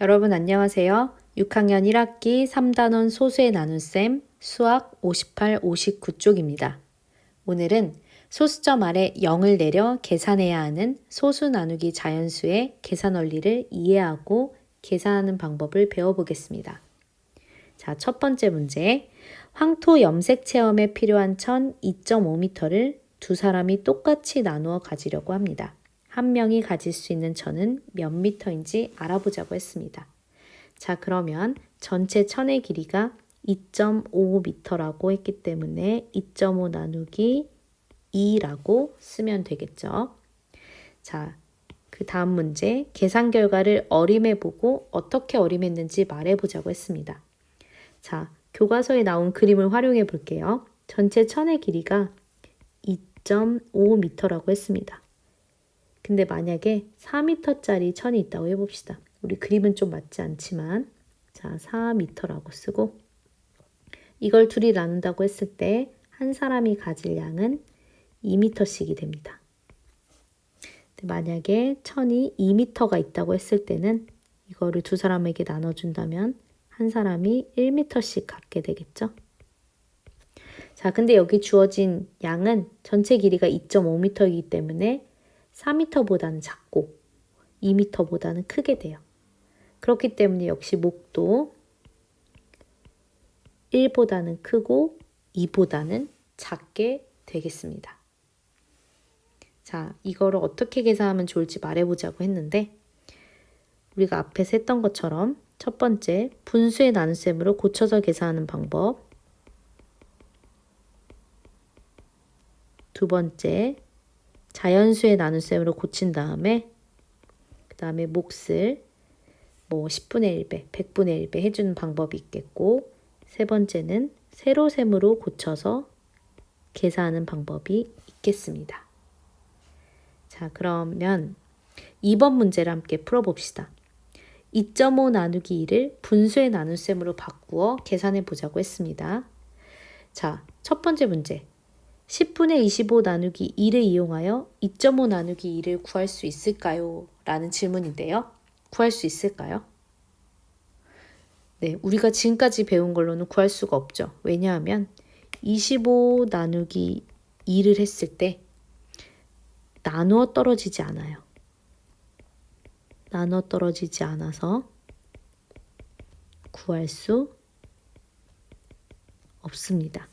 여러분 안녕하세요. 6학년 1학기 3단원 소수의 나눗셈 수학 58, 59쪽입니다. 오늘은 소수점 아래 0을 내려 계산해야 하는 소수 나누기 자연수의 계산 원리를 이해하고 계산하는 방법을 배워보겠습니다. 자, 첫 번째 문제. 황토 염색 체험에 필요한 천 2.5m를 두 사람이 똑같이 나누어 가지려고 합니다. 한 명이 가질 수 있는 천은 몇 미터인지 알아보자고 했습니다. 자, 그러면 전체 천의 길이가 2.5m라고 했기 때문에 2.5 나누기 2라고 쓰면 되겠죠. 자, 그 다음 문제. 계산 결과를 어림해보고 어떻게 어림했는지 말해보자고 했습니다. 자, 교과서에 나온 그림을 활용해 볼게요. 전체 천의 길이가 2.5m라고 했습니다. 근데 만약에 4m짜리 천이 있다고 해봅시다. 우리 그림은 좀 맞지 않지만 자, 4m라고 쓰고 이걸 둘이 나눈다고 했을 때 한 사람이 가질 양은 2m씩이 됩니다. 만약에 천이 2m가 있다고 했을 때는 이거를 두 사람에게 나눠준다면 한 사람이 1m씩 갖게 되겠죠. 자, 근데 여기 주어진 양은 전체 길이가 2.5m이기 때문에 4m보다는 작고 2m보다는 크게 돼요. 그렇기 때문에 역시 목도 1보다는 크고 2보다는 작게 되겠습니다. 자, 이거를 어떻게 계산하면 좋을지 말해보자고 했는데 우리가 앞에서 했던 것처럼 첫 번째, 분수의 나눗셈으로 고쳐서 계산하는 방법. 두 번째, 자연수의 나눗셈으로 고친 다음에 그 다음에 몫을 10분의 1배, 100분의 1배 해주는 방법이 있겠고 세 번째는 세로셈으로 고쳐서 계산하는 방법이 있겠습니다. 자, 그러면 2번 문제를 함께 풀어봅시다. 2.5 나누기 2를 분수의 나눗셈으로 바꾸어 계산해 보자고 했습니다. 자, 첫 번째 문제. 10분의 25 나누기 2를 이용하여 2.5 나누기 2를 구할 수 있을까요? 라는 질문인데요. 구할 수 있을까요? 네, 우리가 지금까지 배운 걸로는 구할 수가 없죠. 왜냐하면 25 나누기 2를 했을 때 나누어 떨어지지 않아요. 나눠 떨어지지 않아서 구할 수 없습니다.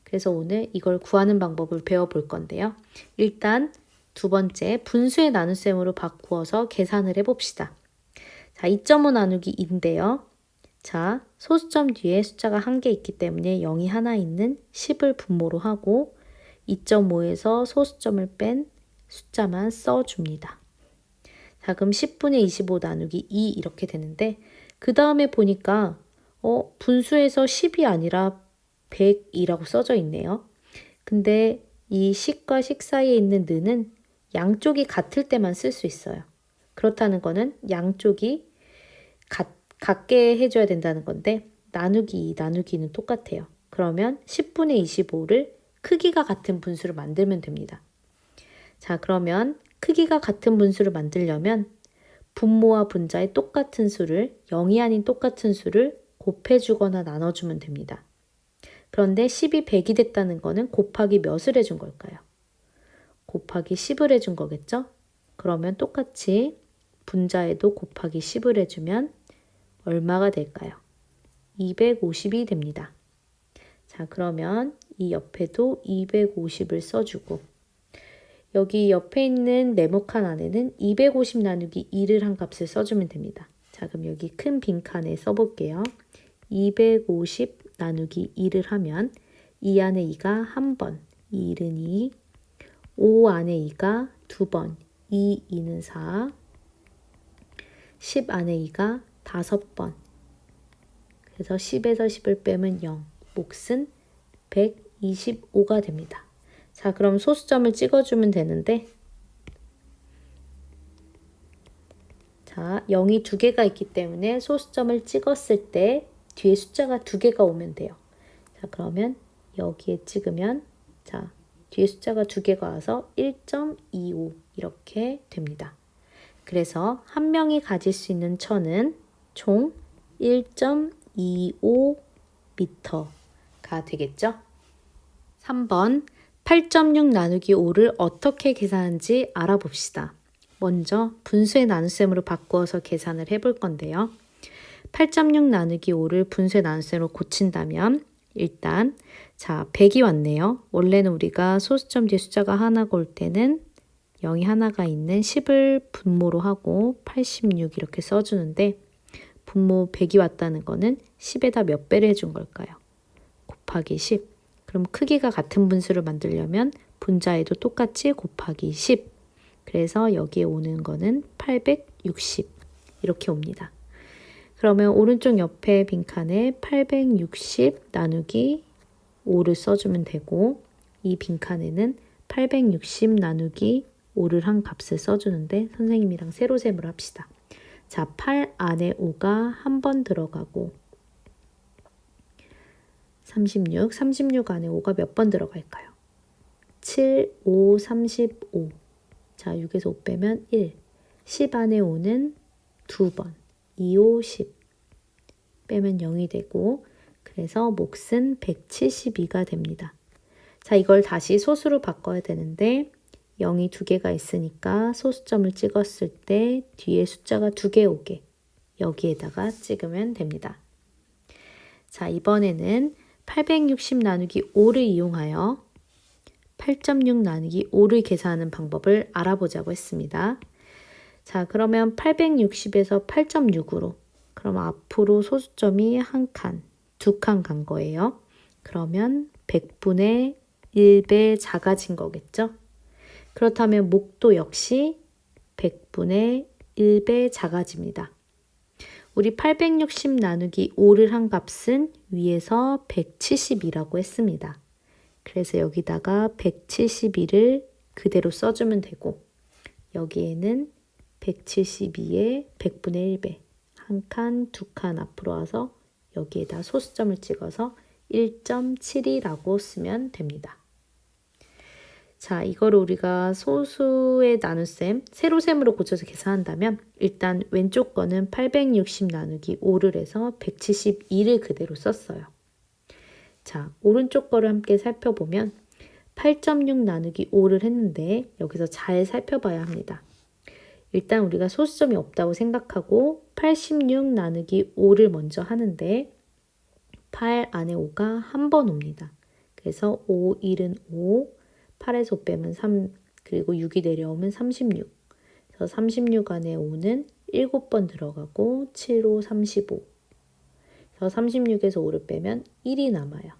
그래서 오늘 이걸 구하는 방법을 배워볼 건데요. 일단 두 번째, 분수의 나눗셈으로 바꾸어서 계산을 해봅시다. 자, 2.5 나누기 2인데요. 자, 소수점 뒤에 숫자가 1개 있기 때문에 0이 하나 있는 10을 분모로 하고 2.5에서 소수점을 뺀 숫자만 써줍니다. 자, 그럼 10분의 25 나누기 2 이렇게 되는데 그 다음에 보니까 분수에서 10이 아니라 100이라고 써져 있네요. 근데 이 10과 10 사이에 있는 는은 양쪽이 같을 때만 쓸 수 있어요. 그렇다는 거는 양쪽이 같게 해줘야 된다는 건데 나누기 2, 나누기는 똑같아요. 그러면 10분의 25를 크기가 같은 분수를 만들면 됩니다. 자, 그러면 크기가 같은 분수를 만들려면 분모와 분자의 똑같은 수를 0이 아닌 똑같은 수를 곱해주거나 나눠주면 됩니다. 그런데 10이 100이 됐다는 거는 곱하기 몇을 해준 걸까요? 곱하기 10을 해준 거겠죠? 그러면 똑같이 분자에도 곱하기 10을 해주면 얼마가 될까요? 250이 됩니다. 자, 그러면 이 옆에도 250을 써주고 여기 옆에 있는 네모칸 안에는 250 나누기 2를 한 값을 써주면 됩니다. 자, 그럼 여기 큰 빈칸에 써볼게요. 250 나누기 2를 하면 2 안에 2가 한 번, 2는 2, 5 안에 2가 두 번, 2, 2는 4, 10 안에 2가 5번. 그래서 10에서 10을 빼면 0, 몫은 125가 됩니다. 자, 그럼 소수점을 찍어주면 되는데 자, 0이 두 개가 있기 때문에 소수점을 찍었을 때 뒤에 숫자가 두 개가 오면 돼요. 자, 그러면 여기에 찍으면 자, 뒤에 숫자가 두 개가 와서 1.25 이렇게 됩니다. 그래서 한 명이 가질 수 있는 천은 총 1.25m가 되겠죠? 3번 8.6 나누기 5를 어떻게 계산하는지 알아봅시다. 먼저 분수의 나눗셈으로 바꾸어서 계산을 해볼 건데요. 8.6 나누기 5를 분수의 나눗셈으로 고친다면 일단 100이 왔네요. 원래는 우리가 소수점 뒤에 숫자가 하나가 올 때는 0이 하나가 있는 10을 분모로 하고 86 이렇게 써주는데 분모 100이 왔다는 거는 10에다 몇 배를 해준 걸까요? 곱하기 10. 그럼 크기가 같은 분수를 만들려면 분자에도 똑같이 곱하기 10. 그래서 여기에 오는 거는 860 이렇게 옵니다. 그러면 오른쪽 옆에 빈칸에 860 나누기 5를 써주면 되고 이 빈칸에는 860 나누기 5를 한 값을 써주는데 선생님이랑 세로셈으로 합시다. 8 안에 5가 한 번 들어가고 36 안에 5가 몇 번 들어갈까요? 7, 5, 35. 6에서 5 빼면 1. 10 안에 5는 2번. 2, 5, 10. 빼면 0이 되고 그래서 몫은 172가 됩니다. 이걸 다시 소수로 바꿔야 되는데 0이 2개가 있으니까 소수점을 찍었을 때 뒤에 숫자가 2개 오게 여기에다가 찍으면 됩니다. 이번에는 860 나누기 5를 이용하여 8.6 나누기 5를 계산하는 방법을 알아보자고 했습니다. 그러면 860에서 8.6으로 그럼 앞으로 소수점이 한 칸, 2칸 간 거예요. 그러면 100분의 1배 작아진 거겠죠? 그렇다면 목도 역시 100분의 1배 작아집니다. 우리 860 나누기 5를 한 값은 위에서 172라고 했습니다. 그래서 여기다가 172를 그대로 써주면 되고 여기에는 172에 100분의 1배 한 칸, 2칸 앞으로 와서 여기에다 소수점을 찍어서 1.72라고 쓰면 됩니다. 이거를 우리가 소수의 나눗셈, 세로셈으로 고쳐서 계산한다면 일단 왼쪽 거는 860 나누기 5를 해서 172를 그대로 썼어요. 오른쪽 거를 함께 살펴보면 8.6 나누기 5를 했는데 여기서 잘 살펴봐야 합니다. 일단 우리가 소수점이 없다고 생각하고 86 나누기 5를 먼저 하는데 8 안에 5가 한 번 옵니다. 그래서 5, 1은 5, 8에서 5 빼면 3, 그리고 6이 내려오면 36. 그래서 36 안에 5는 7번 들어가고 7, 5, 35. 그래서 36에서 5를 빼면 1이 남아요.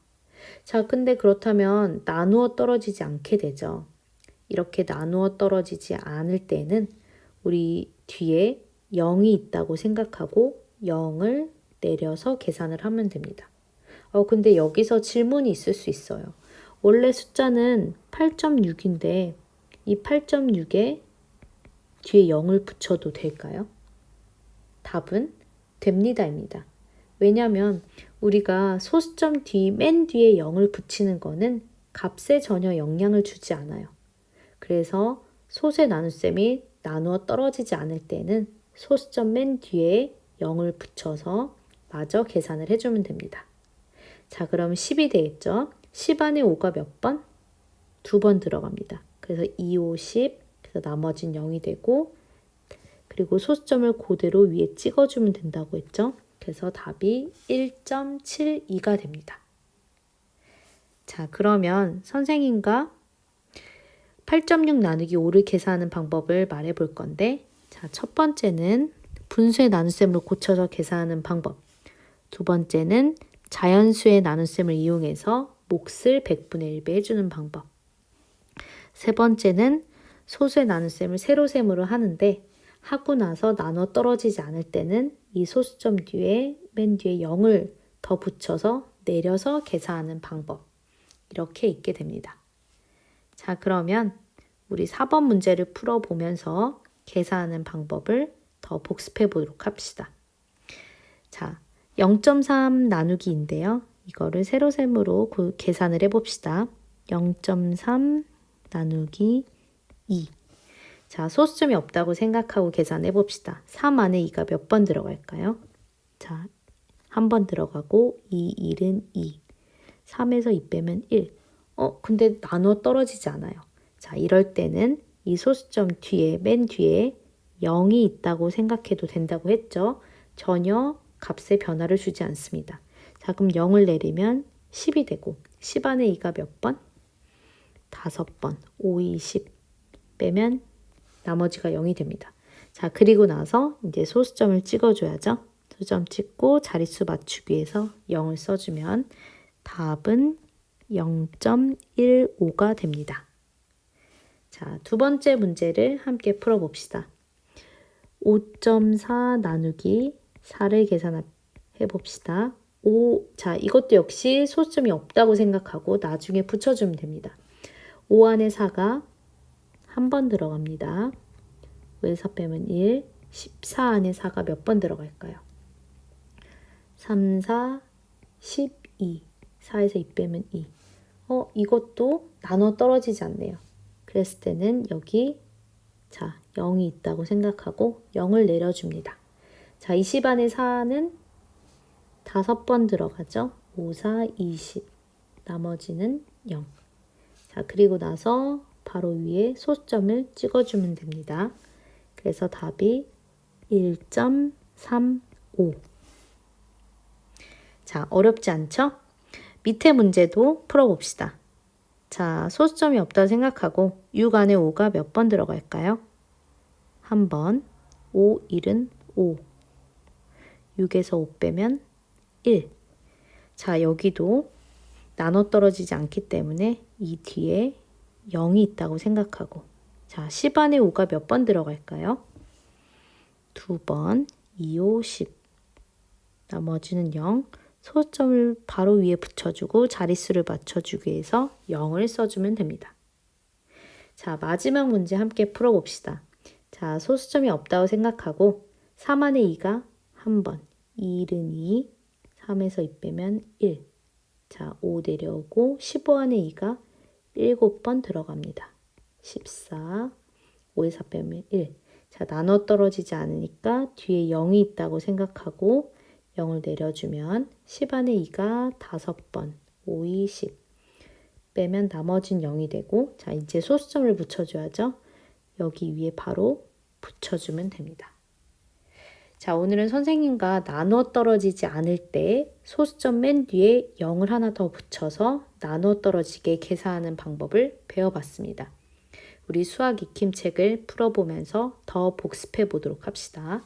근데 그렇다면 나누어 떨어지지 않게 되죠. 이렇게 나누어 떨어지지 않을 때는 우리 뒤에 0이 있다고 생각하고 0을 내려서 계산을 하면 됩니다. 근데 여기서 질문이 있을 수 있어요. 원래 숫자는 8.6인데 이 8.6에 뒤에 0을 붙여도 될까요? 답은 됩니다입니다. 왜냐하면 우리가 소수점 맨 뒤에 0을 붙이는 거는 값에 전혀 영향을 주지 않아요. 그래서 소수의 나눗셈이 나누어 떨어지지 않을 때는 소수점 맨 뒤에 0을 붙여서 마저 계산을 해주면 됩니다. 그럼 10이 되겠죠? 10 안에 5가 몇 번? 2번 들어갑니다. 그래서 2, 5, 10, 그래서 나머지는 0이 되고 그리고 소수점을 그대로 위에 찍어주면 된다고 했죠? 그래서 답이 1.72가 됩니다. 그러면 선생님과 8.6 나누기 5를 계산하는 방법을 말해 볼 건데 첫 번째는 분수의 나눗셈으로 고쳐서 계산하는 방법, 두 번째는 자연수의 나눗셈을 이용해서 몫을 100분의 1배 해주는 방법, 세 번째는 소수의 나눗셈을 세로셈으로 하는데 하고 나서 나눠 떨어지지 않을 때는 이 소수점 뒤에 맨 뒤에 0을 더 붙여서 내려서 계산하는 방법, 이렇게 있게 됩니다. 그러면 우리 4번 문제를 풀어보면서 계산하는 방법을 더 복습해 보도록 합시다. 0.3 나누기인데요. 이거를 세로셈으로 계산을 해봅시다. 0.3 나누기 2. 소수점이 없다고 생각하고 계산해 봅시다. 3 안에 2가 몇 번 들어갈까요? 자, 한 번 들어가고 2, 1은 2. 3에서 2 빼면 1. 근데 나눠 떨어지지 않아요. 자, 이럴 때는 이 소수점 뒤에, 맨 뒤에 0이 있다고 생각해도 된다고 했죠. 전혀 값의 변화를 주지 않습니다. 자, 그럼 0을 내리면 10이 되고 10 안에 2가 몇 번? 5번. 5, 2, 10 빼면 나머지가 0이 됩니다. 자, 그리고 나서 이제 소수점을 찍어줘야죠. 소수점 찍고 자릿수 맞추기 위해서 0을 써주면 답은 0.15가 됩니다. 자, 두 번째 문제를 함께 풀어봅시다. 5.4 나누기 4를 계산해 봅시다. 자, 이것도 역시 소수점이 없다고 생각하고 나중에 붙여주면 됩니다. 5 안에 4가 한 번 들어갑니다. 5에서 빼면 1, 14 안에 4가 몇 번 들어갈까요? 3, 4, 12, 4에서 2 빼면 2. 이것도 나눠 떨어지지 않네요. 그랬을 때는 여기 자 0이 있다고 생각하고 0을 내려줍니다. 자, 20 안에 4는 5번 들어가죠. 5, 4, 20. 나머지는 0. 자, 그리고 나서 바로 위에 소수점을 찍어주면 됩니다. 그래서 답이 1.35. 자, 어렵지 않죠? 밑에 문제도 풀어봅시다. 자, 소수점이 없다고 생각하고 6 안에 5가 몇 번 들어갈까요? 한 번. 5, 1은 5. 6에서 5 빼면 1. 자, 여기도 나눠 떨어지지 않기 때문에 이 뒤에 0이 있다고 생각하고 자, 10 안에 5가 몇 번 들어갈까요? 2번. 2, 5, 10. 나머지는 0. 소수점을 바로 위에 붙여주고 자릿수를 맞춰주기 위해서 0을 써주면 됩니다. 자, 마지막 문제 함께 풀어봅시다. 자, 소수점이 없다고 생각하고 3 안에 2가 한 번, 2는 2, 3에서 2 빼면 1. 자, 5 내려오고 15 안에 2가 7번 들어갑니다. 14, 5에서 빼면 1. 자, 나눠 떨어지지 않으니까 뒤에 0이 있다고 생각하고 0을 내려주면 10 안에 2가 5번, 5, 2, 10 빼면 나머진 0이 되고 자, 이제 소수점을 붙여줘야죠. 여기 위에 바로 붙여주면 됩니다. 자, 오늘은 선생님과 나눠 떨어지지 않을 때 소수점 맨 뒤에 0을 하나 더 붙여서 나눠 떨어지게 계산하는 방법을 배워봤습니다. 우리 수학 익힘책을 풀어보면서 더 복습해 보도록 합시다.